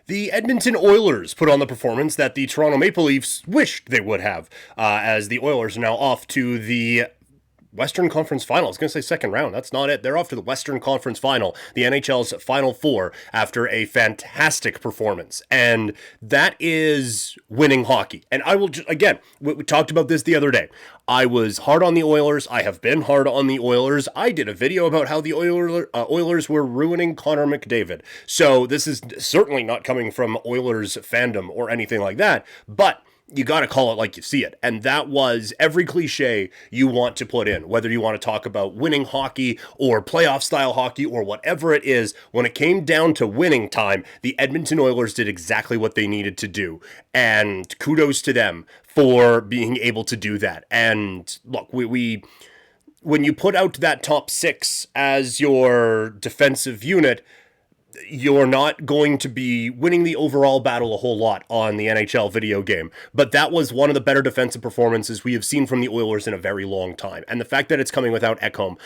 The Edmonton Oilers put on the performance that the Toronto Maple Leafs wished they would have, as the Oilers are now off to the Western Conference Final. I was going to say second round. That's not it. They're off to the Western Conference Final, the NHL's Final Four, after a fantastic performance. And that is winning hockey. And I will just, again, we talked about this the other day. I was hard on the Oilers. I have been hard on the Oilers. I did a video about how the Oilers were ruining Connor McDavid. So this is certainly not coming from Oilers fandom or anything like that. But you got to call it like you see it. And that was every cliche you want to put in, whether you want to talk about winning hockey or playoff style hockey or whatever it is. When it came down to winning time, the Edmonton Oilers did exactly what they needed to do. And kudos to them for being able to do that. And look, we when you put out that top six as your defensive unit, you're not going to be winning the overall battle a whole lot on the NHL video game. But that was one of the better defensive performances we have seen from the Oilers in a very long time. And the fact that it's coming without Ekholm,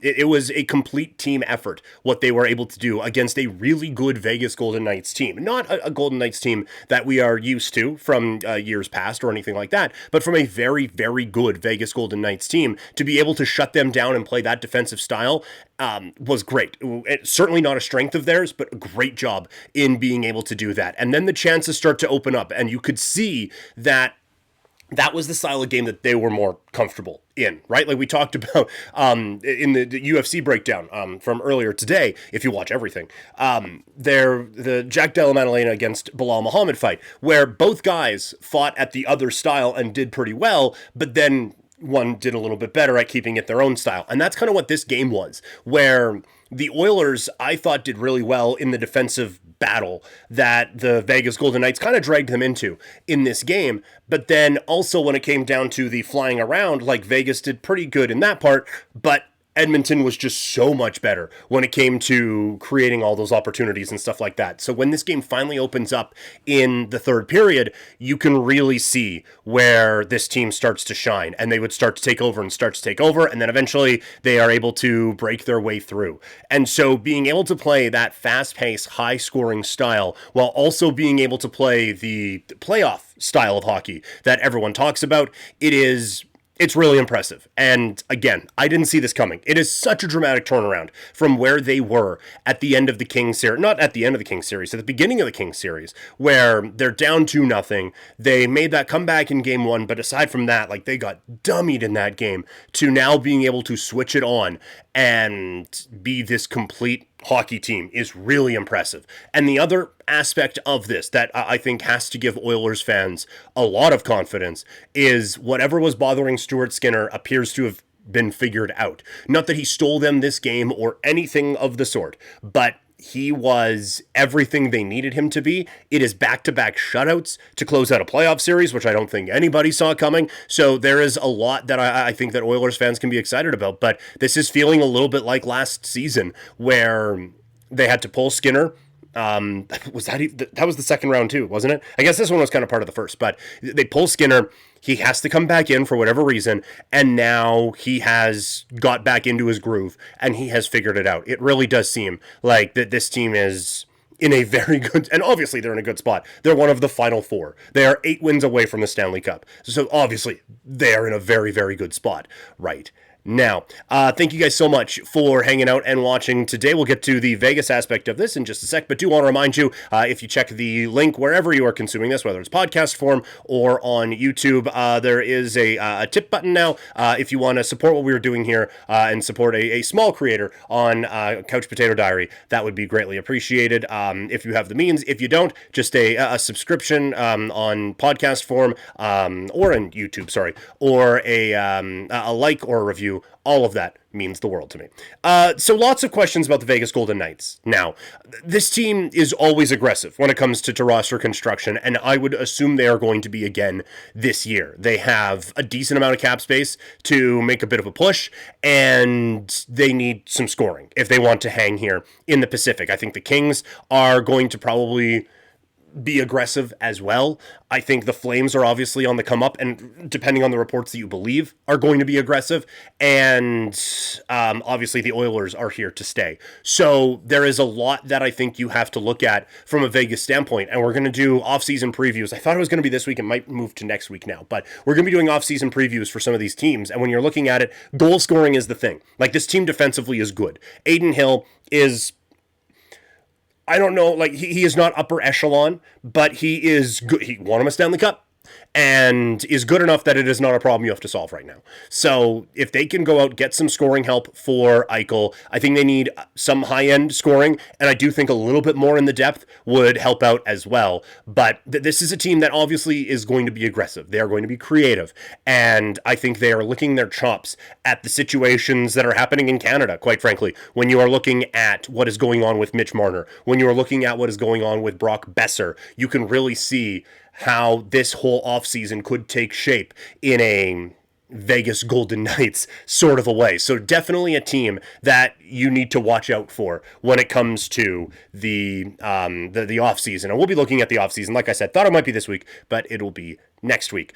it was a complete team effort, what they were able to do against a really good Vegas Golden Knights team. Not a Golden Knights team that we are used to from years past or anything like that, but from a very, very good Vegas Golden Knights team. To be able to shut them down and play that defensive style was great. It's certainly not a strength of theirs, but a great job in being able to do that. And then the chances start to open up, and you could see that that was the style of game that they were more comfortable in, right? Like we talked about in the UFC breakdown from earlier today, if you watch everything, the Jack Della Maddalena against Bilal Muhammad fight, where both guys fought at the other style and did pretty well, but then one did a little bit better at keeping it their own style. And that's kind of what this game was, where the Oilers, I thought, did really well in the defensive battle that the Vegas Golden Knights kind of dragged them into in this game. But then also when it came down to the flying around, like Vegas did pretty good in that part, but Edmonton was just so much better when it came to creating all those opportunities and stuff like that. So when this game finally opens up in the third period, you can really see where this team starts to shine, and they would start to take over, and then eventually they are able to break their way through. And so being able to play that fast-paced, high-scoring style while also being able to play the playoff style of hockey that everyone talks about, it's really impressive. And again, I didn't see this coming. It is such a dramatic turnaround from where they were at the end of the Kings series. Not at the end of the Kings series, at the beginning of the Kings series, where they're down 2-0. They made that comeback in game one, but aside from that, like they got dummied in that game, to now being able to switch it on and be this complete hockey team is really impressive. And the other aspect of this that I think has to give Oilers fans a lot of confidence is whatever was bothering Stuart Skinner appears to have been figured out. Not that he stole them this game or anything of the sort, but he was everything they needed him to be. It is back-to-back shutouts to close out a playoff series, which I don't think anybody saw coming. So there is a lot that I think that Oilers fans can be excited about. But this is feeling a little bit like last season, where they had to pull Skinner. That was the second round too, wasn't it? I guess this one was kind of part of the first, but they pull Skinner. He has to come back in for whatever reason, and now he has got back into his groove, and he has figured it out. It really does seem like that this team is in a very good, and obviously they're in a good spot. They're one of the final four. They are 8 wins away from the Stanley Cup. So obviously they are in a very, very good spot right now. Thank you guys so much for hanging out and watching today. We'll get to the Vegas aspect of this in just a sec, but do want to remind you, if you check the link wherever you are consuming this, whether it's podcast form or on YouTube, there is a tip button now if you want to support what we are doing here and support a small creator on Couch Potato Diary. That would be greatly appreciated if you have the means. If you don't, just a subscription on podcast form or on YouTube, or a like or a review. All of that means the world to me. So lots of questions about the Vegas Golden Knights. Now, this team is always aggressive when it comes to roster construction, and I would assume they are going to be again this year. They have a decent amount of cap space to make a bit of a push, and they need some scoring if they want to hang here in the Pacific. I think the Kings are going to probably be aggressive as well. I think the Flames are obviously on the come up, and depending on the reports that you believe, are going to be aggressive. And but obviously the Oilers are here to stay. So there is a lot that I think you have to look at from a Vegas standpoint, and we're going to do off-season previews. I thought it was going to be this week. It might move to next week now, but we're going to be doing off-season previews for some of these teams, and when you're looking at it, goal scoring is the thing. Like, this team defensively is good. Adin Hill is... I don't know, like, he is not upper echelon, but he is good. He won him a Stanley Cup and is good enough that it is not a problem you have to solve right now. So if they can go out, get some scoring help for Eichel, I think they need some high-end scoring, and I do think a little bit more in the depth would help out as well. But this is a team that obviously is going to be aggressive. They are going to be creative, and I think they are licking their chops at the situations that are happening in Canada, quite frankly. When you are looking at what is going on with Mitch Marner, when you are looking at what is going on with Brock Besser, you can really see how this whole offseason could take shape in a Vegas Golden Knights sort of a way. So definitely a team that you need to watch out for when it comes to the offseason. And we'll be looking at the offseason. Like I said, thought it might be this week, but it'll be next week.